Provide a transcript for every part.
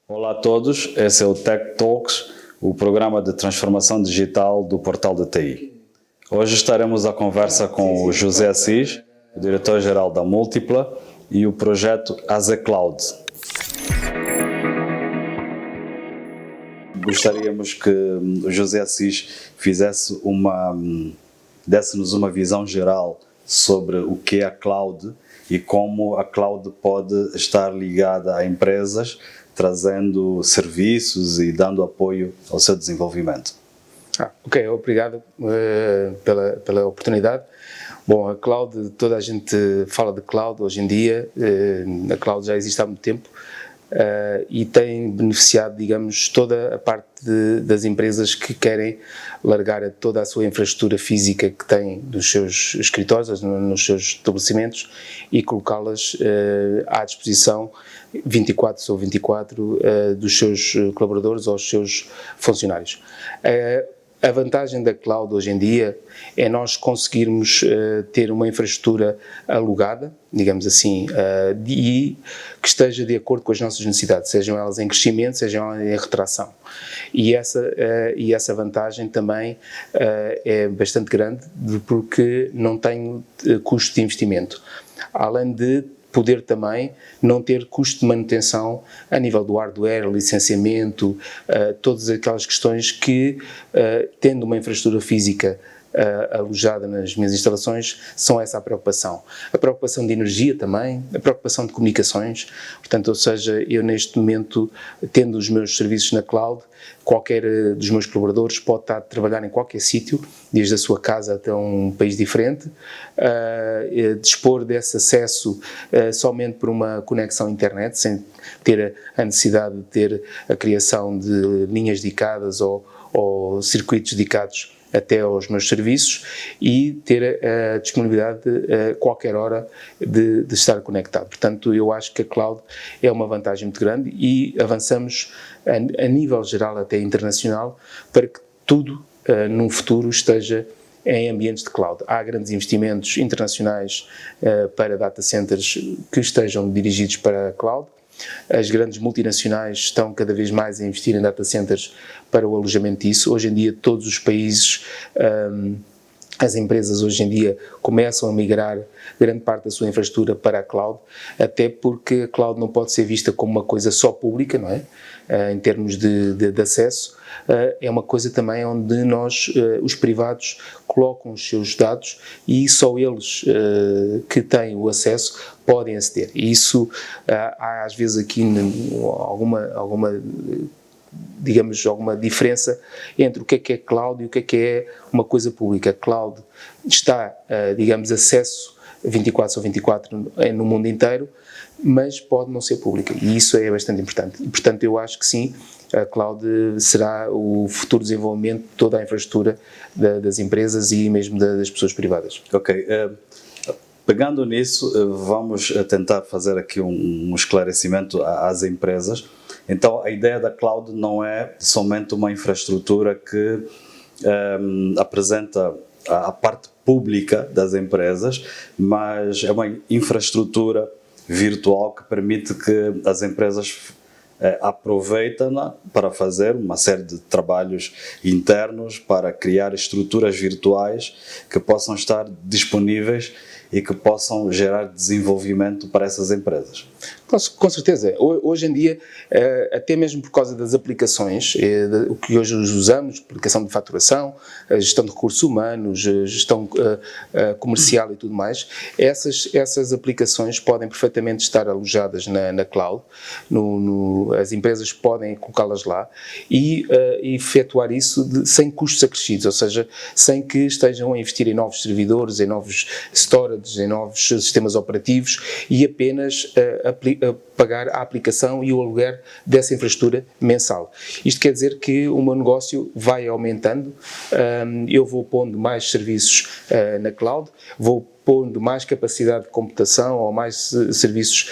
Olá a todos, esse é o Tech Talks, o programa de transformação digital do Portal de TI. Hoje estaremos à conversa com o José Assis, o diretor-geral da Múltipla, e o projeto AzeCloud. Gostaríamos que o José Assis desse-nos uma visão geral sobre o que é a cloud e como a cloud pode estar ligada a empresas, trazendo serviços e dando apoio ao seu desenvolvimento. Ok, obrigado pela oportunidade. Bom, a cloud, toda a gente fala de cloud hoje em dia, a cloud já existe há muito tempo e tem beneficiado, digamos, toda a parte das empresas que querem largar toda a sua infraestrutura física que têm nos seus escritórios, nos seus estabelecimentos e colocá-las à disposição 24 sobre 24 dos seus colaboradores ou dos seus funcionários. A vantagem da cloud hoje em dia é nós conseguirmos ter uma infraestrutura alugada, digamos assim, e que esteja de acordo com as nossas necessidades, sejam elas em crescimento, sejam elas em retração. E essa vantagem também é bastante grande porque não tem custo de investimento. Além de poder também não ter custo de manutenção a nível do hardware, licenciamento, todas aquelas questões que, tendo uma infraestrutura física alojada nas minhas instalações, são essa a preocupação. A preocupação de energia também, a preocupação de comunicações, portanto, ou seja, eu neste momento, tendo os meus serviços na cloud, qualquer dos meus colaboradores pode estar a trabalhar em qualquer sítio, desde a sua casa até um país diferente, dispor desse acesso somente por uma conexão à internet, sem ter a necessidade de ter a criação de linhas dedicadas ou circuitos dedicados até aos meus serviços e ter a disponibilidade a qualquer hora de estar conectado. Portanto, eu acho que a cloud é uma vantagem muito grande e avançamos a nível geral, até internacional, para que tudo num futuro esteja em ambientes de cloud. Há grandes investimentos internacionais para data centers que estejam dirigidos para a cloud. As grandes multinacionais estão cada vez mais a investir em data centers para o alojamento disso. Hoje em dia, todos os países, as empresas hoje em dia começam a migrar grande parte da sua infraestrutura para a cloud, até porque a cloud não pode ser vista como uma coisa só pública, não é? Em termos de acesso, é uma coisa também onde os privados colocam os seus dados e só eles que têm o acesso podem aceder. E isso, há às vezes aqui alguma diferença entre o que é cloud e o que é uma coisa pública. A cloud está, acesso 24 sobre 24 no mundo inteiro, mas pode não ser pública, e isso é bastante importante. E, portanto, eu acho que sim, a cloud será o futuro desenvolvimento de toda a infraestrutura das empresas e mesmo das pessoas privadas. Ok. Pegando nisso, vamos tentar fazer aqui um esclarecimento às empresas. Então, a ideia da cloud não é somente uma infraestrutura que apresenta a parte pública das empresas, mas é uma infraestrutura virtual que permite que as empresas aproveitem-na para fazer uma série de trabalhos internos, para criar estruturas virtuais que possam estar disponíveis e que possam gerar desenvolvimento para essas empresas. Com certeza. Hoje em dia, até mesmo por causa das aplicações, o que hoje usamos, aplicação de faturação, gestão de recursos humanos, gestão comercial e tudo mais, essas aplicações podem perfeitamente estar alojadas na cloud, as empresas podem colocá-las lá e efetuar isso sem custos acrescidos, ou seja, sem que estejam a investir em novos servidores, em novos storage, em novos sistemas operativos e apenas pagar a aplicação e o aluguer dessa infraestrutura mensal. Isto quer dizer que o meu negócio vai aumentando, eu vou pondo mais serviços na cloud, vou pondo mais capacidade de computação ou mais serviços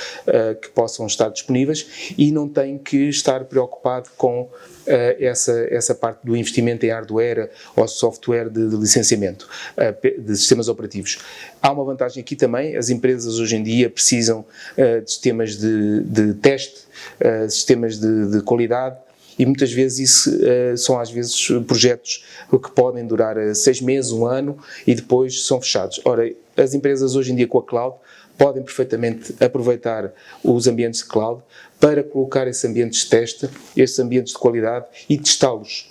que possam estar disponíveis, e não tem que estar preocupado com essa parte do investimento em hardware ou software de licenciamento de sistemas operativos. Há uma vantagem aqui também: as empresas hoje em dia precisam de sistemas de teste, sistemas de qualidade, e muitas vezes isso são às vezes projetos que podem durar 6 meses, 1 ano, e depois são fechados. Ora, as empresas hoje em dia com a cloud podem perfeitamente aproveitar os ambientes de cloud para colocar esses ambientes de teste, esses ambientes de qualidade, e testá-los,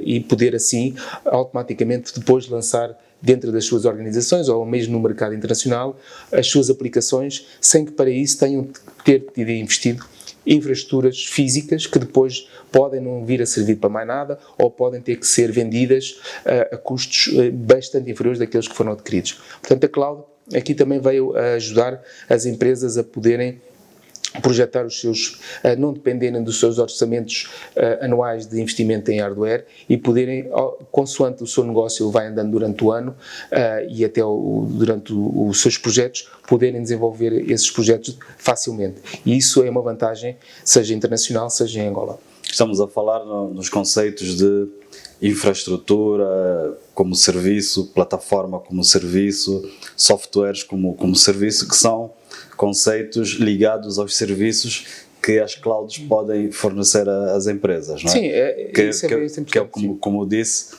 e poder assim automaticamente depois lançar dentro das suas organizações ou mesmo no mercado internacional as suas aplicações, sem que para isso tenham de ter investido infraestruturas físicas que depois podem não vir a servir para mais nada, ou podem ter que ser vendidas a custos bastante inferiores daqueles que foram adquiridos. Portanto, a cloud aqui também veio a ajudar as empresas a poderem projetar os seus, não dependerem dos seus orçamentos anuais de investimento em hardware, e poderem, consoante o seu negócio vai andando durante o ano e até durante os seus projetos, poderem desenvolver esses projetos facilmente. E isso é uma vantagem, seja internacional, seja em Angola. Estamos a falar nos conceitos de infraestrutura como serviço, plataforma como serviço, softwares como serviço, que são conceitos ligados aos serviços que as clouds podem fornecer às empresas, não é? Sim, isso é importante. Como disse,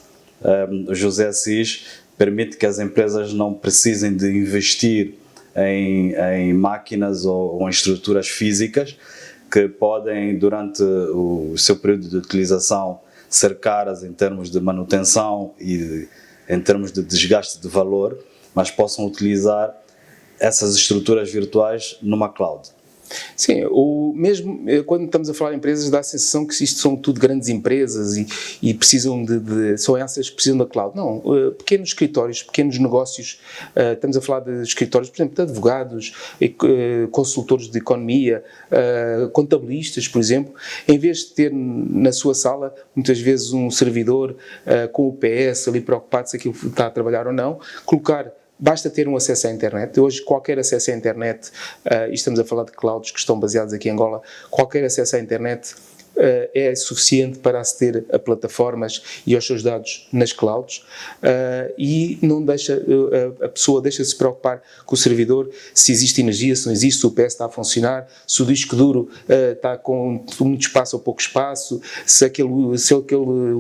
o José Assis, permite que as empresas não precisem de investir em máquinas ou em estruturas físicas que podem, durante o seu período de utilização, ser caras em termos de manutenção e em termos de desgaste de valor, mas possam utilizar essas estruturas virtuais numa cloud. Sim, mesmo quando estamos a falar de empresas, dá a sensação que isto são tudo grandes empresas e precisam são essas que precisam da cloud. Não, pequenos escritórios, pequenos negócios, estamos a falar de escritórios, por exemplo, de advogados, consultores de economia, contabilistas, por exemplo, em vez de ter na sua sala, muitas vezes, um servidor com o PS ali preocupado se aquilo está a trabalhar ou não, basta ter um acesso à internet. Hoje, qualquer acesso à internet, e estamos a falar de clouds que estão baseados aqui em Angola, qualquer acesso à internet é suficiente para aceder a plataformas e aos seus dados nas clouds, e não deixa, a pessoa deixa de se preocupar com o servidor, se existe energia, se não existe, se o PS está a funcionar, se o disco duro está com muito espaço ou pouco espaço, se aquele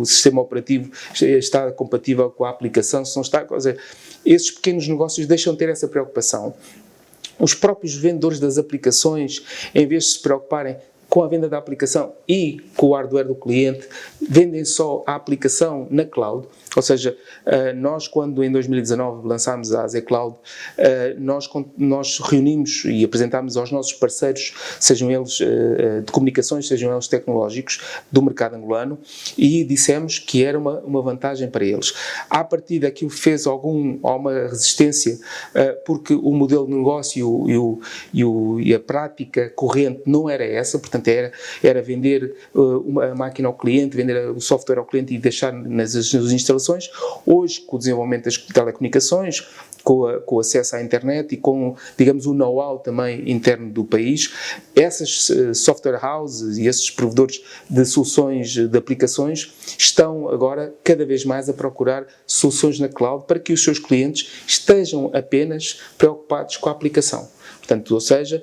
sistema operativo está compatível com a aplicação, se não está. Quer dizer, esses pequenos negócios deixam de ter essa preocupação. Os próprios vendedores das aplicações, em vez de se preocuparem com a venda da aplicação e com o hardware do cliente, vendem só a aplicação na cloud. Ou seja, nós, quando em 2019 lançámos a AZ Cloud, nós reunimos e apresentámos aos nossos parceiros, sejam eles de comunicações, sejam eles tecnológicos, do mercado angolano, e dissemos que era uma vantagem para eles. À partida, aquilo fez alguma resistência, porque o modelo de negócio e a prática corrente não era essa, portanto era vender uma máquina ao cliente, vender o software ao cliente e deixar nas instalações. Hoje, com o desenvolvimento das telecomunicações, com o acesso à internet e com, digamos, o know-how também interno do país, essas software houses e esses provedores de soluções de aplicações estão agora cada vez mais a procurar soluções na cloud para que os seus clientes estejam apenas preocupados com a aplicação. Portanto, ou seja,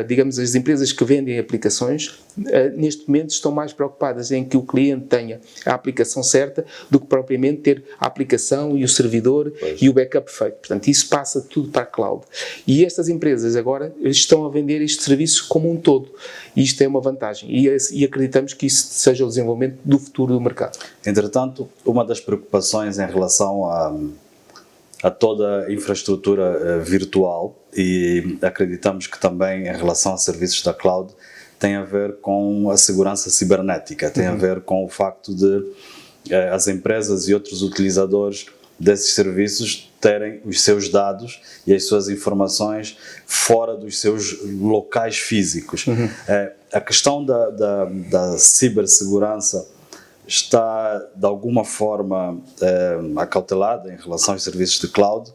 digamos, as empresas que vendem aplicações, neste momento estão mais preocupadas em que o cliente tenha a aplicação certa do que propriamente ter a aplicação e o servidor e o backup feito. Portanto, isso passa tudo para a cloud. E estas empresas agora estão a vender este serviço como um todo. E isto é uma vantagem. E acreditamos que isso seja o desenvolvimento do futuro do mercado. Entretanto, uma das preocupações em relação a toda a infraestrutura virtual, e acreditamos que também em relação a serviços da cloud, tem a ver com a segurança cibernética, tem a ver com o facto de as empresas e outros utilizadores desses serviços terem os seus dados e as suas informações fora dos seus locais físicos. A questão da cibersegurança está de alguma forma acautelada em relação aos serviços de cloud.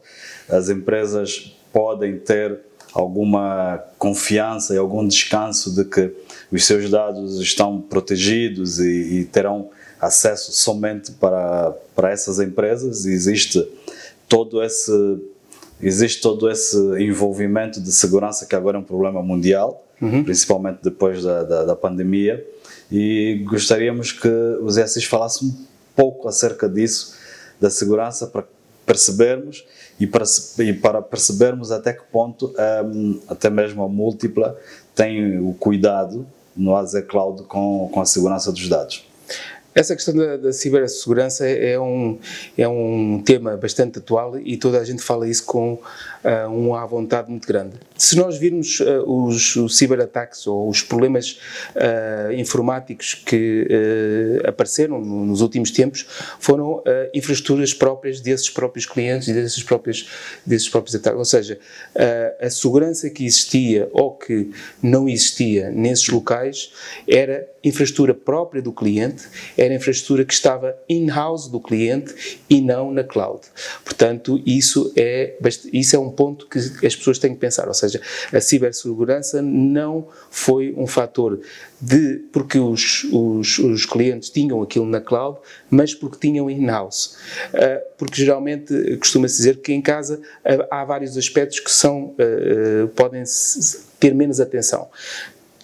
As empresas podem ter alguma confiança e algum descanso de que os seus dados estão protegidos e terão acesso somente para essas empresas. Existe todo esse envolvimento de segurança que agora é um problema mundial, principalmente depois da pandemia, e gostaríamos que o Zé Assis falasse um pouco acerca disso, da segurança, para percebermos e para percebermos até que ponto até mesmo a Múltipla tem o cuidado no AZ Cloud com a segurança dos dados. Essa questão da cibersegurança é um tema bastante atual e toda a gente fala isso com uma vontade muito grande. Se nós virmos os ciberataques ou os problemas informáticos que apareceram nos últimos tempos, foram infraestruturas próprias desses próprios clientes e desses próprios ataques. Ou seja, a segurança que existia ou que não existia nesses locais era infraestrutura própria do cliente, era infraestrutura que estava in-house do cliente e não na cloud. Portanto, isso é um ponto que as pessoas têm que pensar, ou seja, a cibersegurança não foi um fator porque os clientes tinham aquilo na cloud, mas porque tinham in-house. Porque geralmente costuma-se dizer que em casa há vários aspectos que podem ter menos atenção.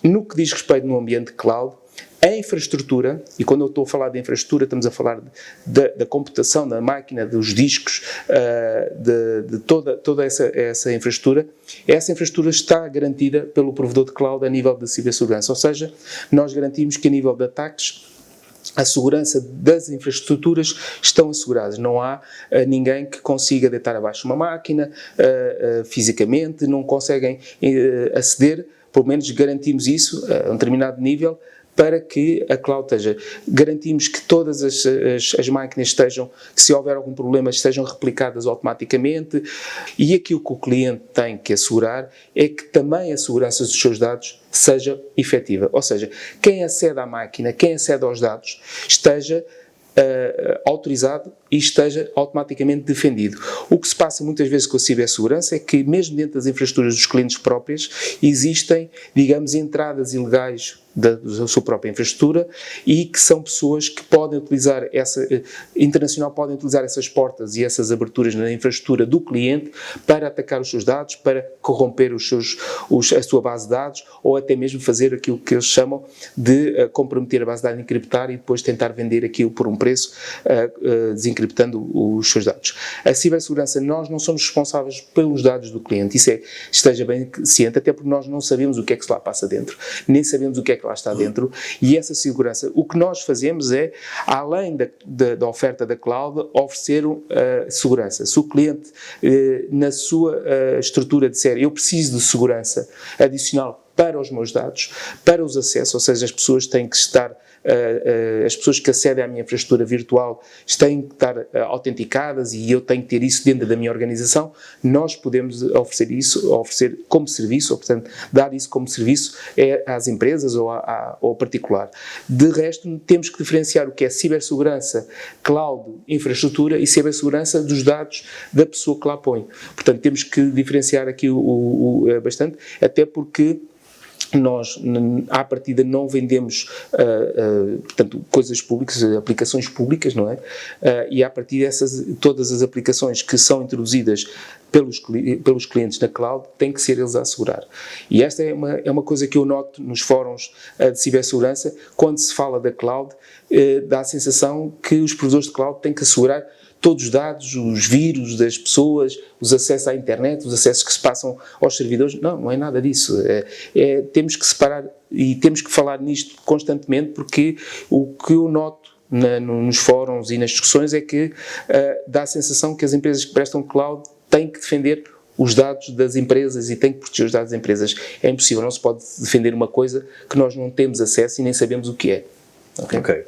No que diz respeito no ambiente cloud, a infraestrutura, e quando eu estou a falar de infraestrutura, estamos a falar da computação, da máquina, dos discos, de toda essa infraestrutura está garantida pelo provedor de cloud a nível de cibersegurança. Ou seja, nós garantimos que a nível de ataques, a segurança das infraestruturas estão asseguradas. Não há ninguém que consiga deitar abaixo uma máquina fisicamente, não conseguem aceder, pelo menos garantimos isso a um determinado nível, para que a cloud esteja. Garantimos que todas as máquinas estejam, que se houver algum problema, estejam replicadas automaticamente, e aquilo que o cliente tem que assegurar é que também a segurança dos seus dados seja efetiva. Ou seja, quem acede à máquina, quem acede aos dados, esteja autorizado e esteja automaticamente defendido. O que se passa muitas vezes com a cibersegurança é que, mesmo dentro das infraestruturas dos clientes próprias, existem, digamos, entradas ilegais da sua própria infraestrutura e que são pessoas que podem utilizar podem utilizar essas portas e essas aberturas na infraestrutura do cliente para atacar os seus dados, para corromper a sua base de dados ou até mesmo fazer aquilo que eles chamam de comprometer a base de dados, encriptar e depois tentar vender aquilo por um preço, desencriptando os seus dados. A cibersegurança, nós não somos responsáveis pelos dados do cliente, esteja bem ciente, até porque nós não sabemos o que é que se lá passa dentro, nem sabemos o que é que lá está dentro, e essa segurança, o que nós fazemos é, além da oferta da cloud, oferecer segurança. Se o cliente, na sua estrutura disser, eu preciso de segurança adicional para os meus dados, para os acessos, ou seja, as pessoas têm que estar, as pessoas que acedem à minha infraestrutura virtual têm que estar autenticadas e eu tenho que ter isso dentro da minha organização, nós podemos oferecer como serviço, ou portanto, dar isso como serviço às empresas ou ao particular. De resto, temos que diferenciar o que é cibersegurança, cloud, infraestrutura e cibersegurança dos dados da pessoa que lá põe. Portanto, temos que diferenciar aqui bastante, até porque nós, à partida, não vendemos portanto, coisas públicas, aplicações públicas, não é? E à partida, todas as aplicações que são introduzidas pelos clientes na cloud têm que ser eles a assegurar. E esta é uma coisa que eu noto nos fóruns de cibersegurança, quando se fala da cloud, dá a sensação que os provedores de cloud têm que assegurar todos os dados, os vírus das pessoas, os acessos à internet, os acessos que se passam aos servidores. Não é nada disso. Temos que separar e temos que falar nisto constantemente, porque o que eu noto nos fóruns e nas discussões é que dá a sensação que as empresas que prestam cloud têm que defender os dados das empresas e têm que proteger os dados das empresas. É impossível, não se pode defender uma coisa que nós não temos acesso e nem sabemos o que é. Ok.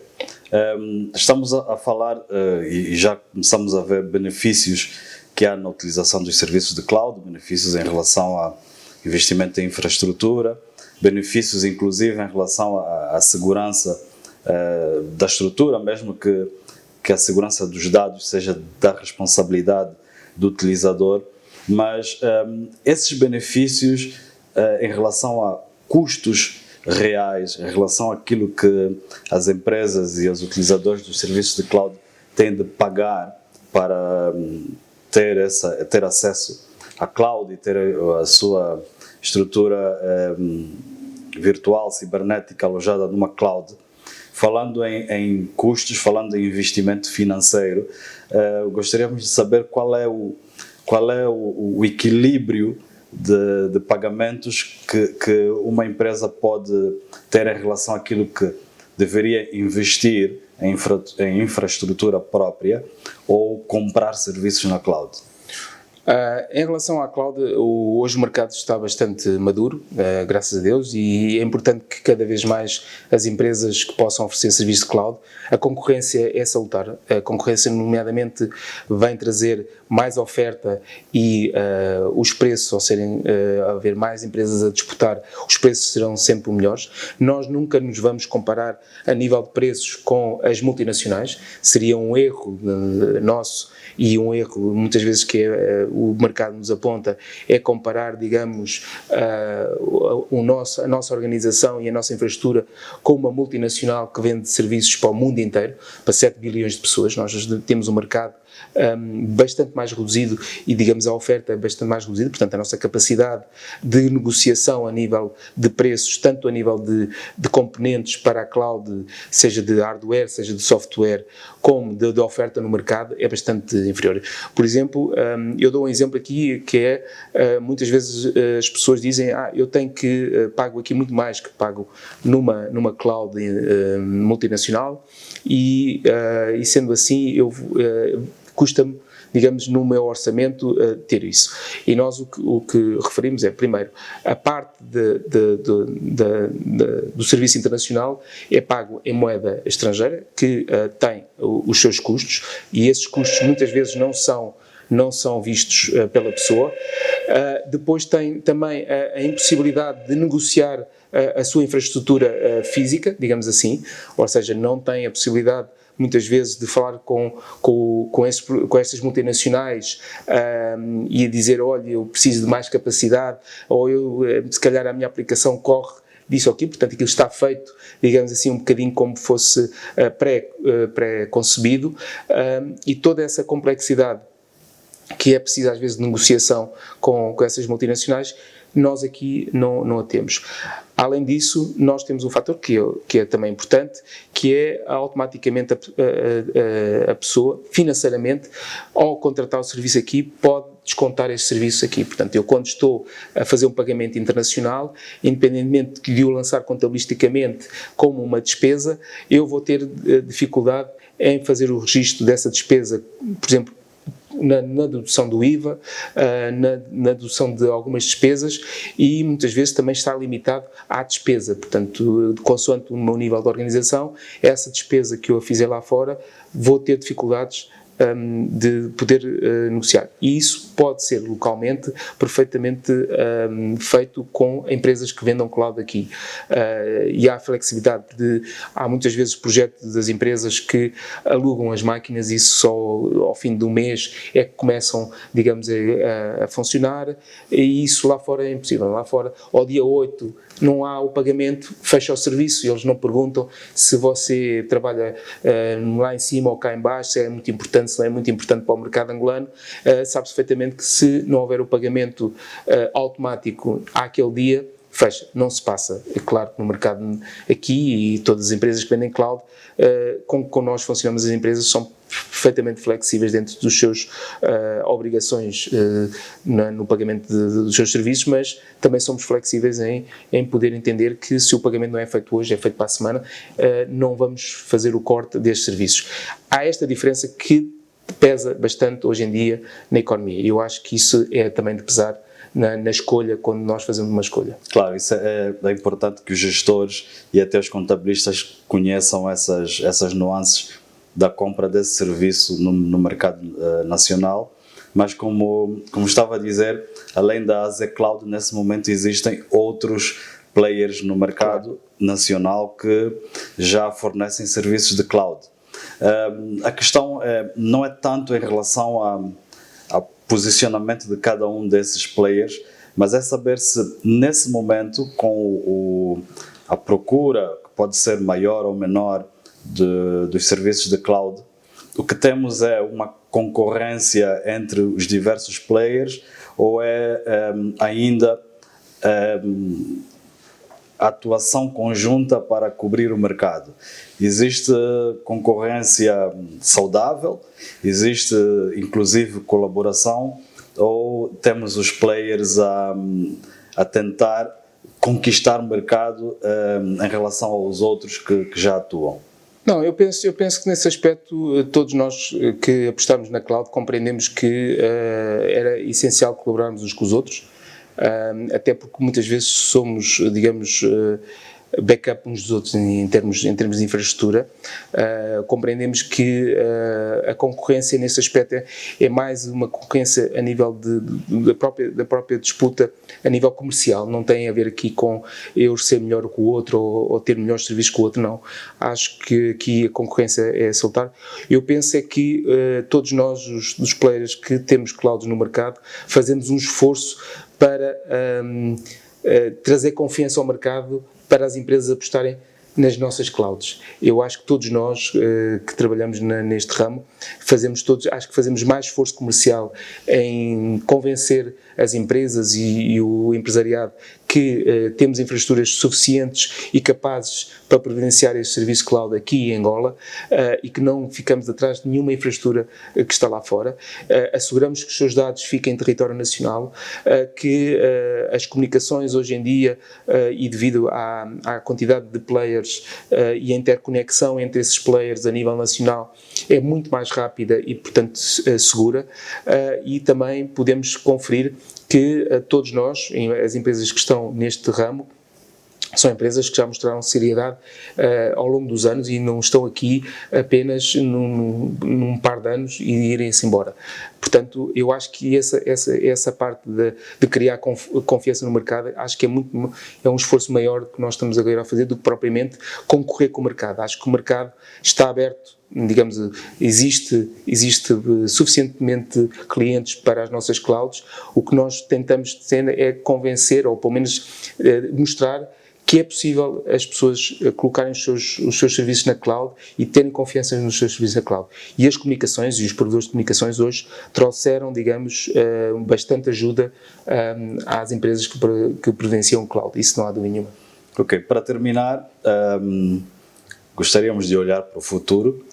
Estamos a falar e já começamos a ver benefícios que há na utilização dos serviços de cloud, benefícios em relação a investimento em infraestrutura, benefícios inclusive em relação à segurança da estrutura, mesmo que a segurança dos dados seja da responsabilidade do utilizador, mas esses benefícios em relação a custos reais, em relação àquilo que as empresas e os utilizadores dos serviços de cloud têm de pagar para ter acesso à cloud e ter a sua estrutura virtual, cibernética alojada numa cloud. Falando em custos, falando em investimento financeiro, gostaríamos de saber qual é o equilíbrio de pagamentos que uma empresa pode ter em relação àquilo que deveria investir em infraestrutura própria ou comprar serviços na cloud. Em relação à cloud, hoje o mercado está bastante maduro, graças a Deus, e é importante que cada vez mais as empresas que possam oferecer serviço de cloud, a concorrência é salutar. A concorrência, nomeadamente, vem trazer mais oferta e os preços, ao haver mais empresas a disputar, os preços serão sempre melhores. Nós nunca nos vamos comparar a nível de preços com as multinacionais, seria um erro nosso e um erro muitas vezes que o mercado nos aponta, é comparar, digamos, a nossa organização e a nossa infraestrutura com uma multinacional que vende serviços para o mundo inteiro, para 7 bilhões de pessoas. Nós temos um mercado bastante mais reduzido e, digamos, a oferta é bastante mais reduzida, portanto a nossa capacidade de negociação a nível de preços, tanto a nível de componentes para a cloud, seja de hardware, seja de software, como de oferta no mercado, é bastante inferior. Por exemplo, eu dou um exemplo aqui que é, muitas vezes as pessoas dizem, eu tenho que, pago aqui muito mais que pago numa cloud multinacional e sendo assim, custa-me, digamos, no meu orçamento ter isso. E nós o que referimos é, primeiro, a parte do serviço internacional é pago em moeda estrangeira, que tem os seus custos, e esses custos muitas vezes não são vistos pela pessoa. Depois tem também a impossibilidade de negociar a sua infraestrutura física, digamos assim, ou seja, não tem a possibilidade muitas vezes de falar com estas multinacionais e a dizer, olha, eu preciso de mais capacidade, ou se calhar a minha aplicação corre disso ou aquilo, portanto aquilo está feito, digamos assim, um bocadinho como fosse pré-concebido, e toda essa complexidade que é preciso às vezes de negociação com essas multinacionais, nós aqui não a temos. Além disso, nós temos um fator que é também importante, que é automaticamente a pessoa, financeiramente, ao contratar o serviço aqui, pode descontar estes serviços aqui. Portanto, eu quando estou a fazer um pagamento internacional, independentemente de o lançar contabilisticamente como uma despesa, eu vou ter dificuldade em fazer o registro dessa despesa, por exemplo, na dedução do IVA, na dedução de algumas despesas, e muitas vezes também está limitado à despesa. Portanto, consoante o meu nível de organização, essa despesa que eu fizer lá fora, vou ter dificuldades de poder negociar. E isso pode ser localmente perfeitamente feito com empresas que vendam cloud aqui. E há flexibilidade há muitas vezes projetos das empresas que alugam as máquinas e só ao fim do mês é que começam, digamos, a funcionar, e isso lá fora é impossível. Lá fora, ao dia 8, não há o pagamento, fecha o serviço, e eles não perguntam se você trabalha lá em cima ou cá em baixo, se é muito importante, se não é muito importante para o mercado angolano. Sabe-se perfeitamente que se não houver o pagamento automático àquele dia, fecha, não se passa. É claro que no mercado aqui, e todas as empresas que vendem cloud, com nós funcionamos, as empresas são perfeitamente flexíveis dentro dos seus obrigações no pagamento dos seus serviços, mas também somos flexíveis em poder entender que se o pagamento não é feito hoje, é feito para a semana, não vamos fazer o corte destes serviços. Há esta diferença que pesa bastante hoje em dia na economia, e eu acho que isso é também de pesar na escolha, quando nós fazemos uma escolha. Claro, isso é importante que os gestores e até os contabilistas conheçam essas nuances da compra desse serviço no mercado nacional, mas como estava a dizer, além da AZ Cloud, nesse momento existem outros players no mercado nacional que já fornecem serviços de cloud. A questão não é tanto em relação ao posicionamento de cada um desses players, mas é saber se nesse momento, com a procura, que pode ser maior ou menor, dos serviços de cloud, o que temos é uma concorrência entre os diversos players, ou é ainda a atuação conjunta para cobrir o mercado? Existe concorrência saudável? Existe inclusive colaboração? Ou temos os players a tentar conquistar o mercado em relação aos outros que já atuam? Não, eu penso que nesse aspecto todos nós que apostamos na cloud compreendemos que era essencial colaborarmos uns com os outros, até porque muitas vezes somos, digamos, backup uns dos outros em termos de infraestrutura. Compreendemos que a concorrência nesse aspecto é mais uma concorrência a nível da própria disputa a nível comercial, não tem a ver aqui com eu ser melhor que o outro ou ter melhores serviços que o outro, não. Acho que aqui a concorrência é salutar. Eu penso é que todos nós, dos players que temos clouds no mercado, fazemos um esforço para trazer confiança ao mercado, para as empresas apostarem nas nossas clouds. Eu acho que todos nós que trabalhamos neste ramo, acho que fazemos mais esforço comercial em convencer as empresas e o empresariado que temos infraestruturas suficientes e capazes para providenciar este serviço cloud aqui em Angola e que não ficamos atrás de nenhuma infraestrutura que está lá fora. Asseguramos que os seus dados fiquem em território nacional, que as comunicações hoje em dia e devido à quantidade de players e a interconexão entre esses players a nível nacional é muito mais rápida e, portanto, segura, e também podemos conferir que todos nós, as empresas que estão neste ramo, são empresas que já mostraram seriedade ao longo dos anos e não estão aqui apenas num par de anos e irem-se embora. Portanto, eu acho que essa parte de criar confiança no mercado, acho que é um esforço maior que nós estamos agora a fazer do que propriamente concorrer com o mercado. Acho que o mercado está aberto, digamos, existe suficientemente clientes para as nossas clouds. O que nós tentamos é convencer, ou pelo menos mostrar que é possível as pessoas colocarem os seus serviços na cloud e terem confiança nos seus serviços na cloud. E as comunicações e os provedores de comunicações hoje trouxeram, digamos, bastante ajuda às empresas que providenciam cloud. Isso não há dúvida nenhuma. Ok, para terminar, gostaríamos de olhar para o futuro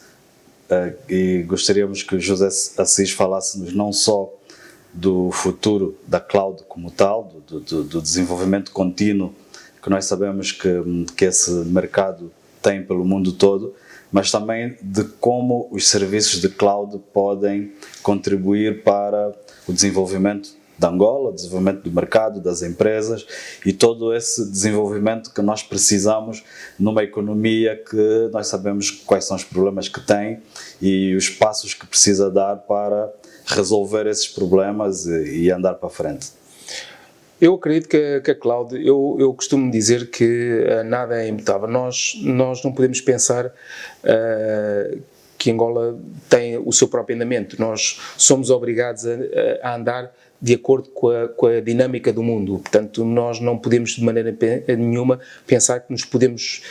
e gostaríamos que o José Assis falasse-nos não só do futuro da cloud como tal, do desenvolvimento contínuo que nós sabemos que esse mercado tem pelo mundo todo, mas também de como os serviços de cloud podem contribuir para o desenvolvimento da Angola, o desenvolvimento do mercado, das empresas e todo esse desenvolvimento que nós precisamos numa economia que nós sabemos quais são os problemas que tem e os passos que precisa dar para resolver esses problemas e andar para frente. Eu acredito que a cloud, eu costumo dizer que nada é imutável. Nós não podemos pensar que Angola tem o seu próprio andamento. Nós somos obrigados a andar de acordo com a dinâmica do mundo. Portanto, nós não podemos de maneira nenhuma pensar que nos podemos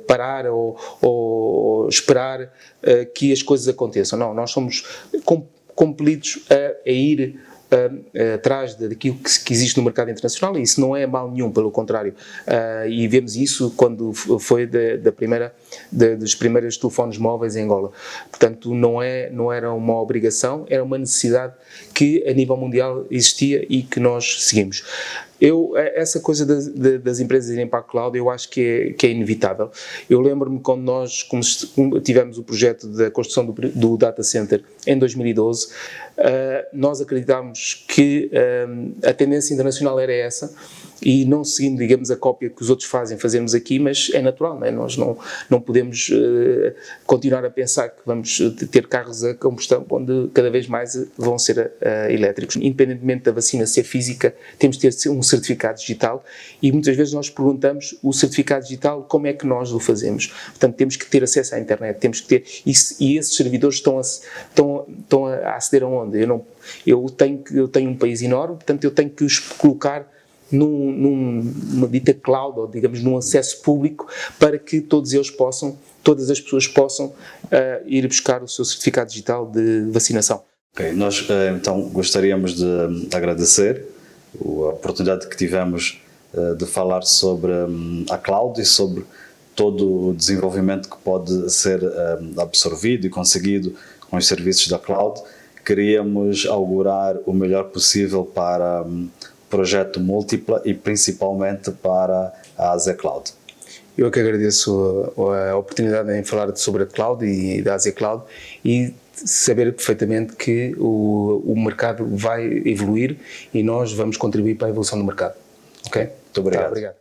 parar ou esperar que as coisas aconteçam. Não, nós somos compelidos a ir atrás daquilo que existe no mercado internacional, e isso não é mal nenhum, pelo contrário, e vemos isso quando foi dos primeiros telefones móveis em Angola. Portanto, não era uma obrigação, era uma necessidade que a nível mundial existia e que nós seguimos. Essa coisa das empresas irem para a cloud, eu acho que é inevitável. Eu lembro-me quando nós tivemos o projeto da construção do data center em 2012, nós acreditámos que a tendência internacional era essa e não seguindo, digamos, a cópia que os outros fazem, fazemos aqui, mas é natural, não é? Nós não podemos continuar a pensar que vamos ter carros a combustão onde cada vez mais vão ser elétricos. Independentemente da vacina ser física, temos de ter um certificado digital e muitas vezes nós perguntamos o certificado digital, como é que nós o fazemos? Portanto, temos que ter acesso à internet, temos que ter, e esses servidores estão a aceder aonde? Eu tenho um país enorme, portanto eu tenho que os colocar numa dita cloud, ou digamos num acesso público, para que todas as pessoas possam ir buscar o seu certificado digital de vacinação. Ok, nós então gostaríamos de agradecer a oportunidade que tivemos de falar sobre a cloud e sobre todo o desenvolvimento que pode ser absorvido e conseguido com os serviços da cloud. Queríamos augurar o melhor possível para projeto Múltipla e principalmente para a AZ Cloud. Eu que agradeço a oportunidade em falar sobre a Cloud e da AZ Cloud e saber perfeitamente que o mercado vai evoluir e nós vamos contribuir para a evolução do mercado. Ok? Muito obrigado. Tá, obrigado.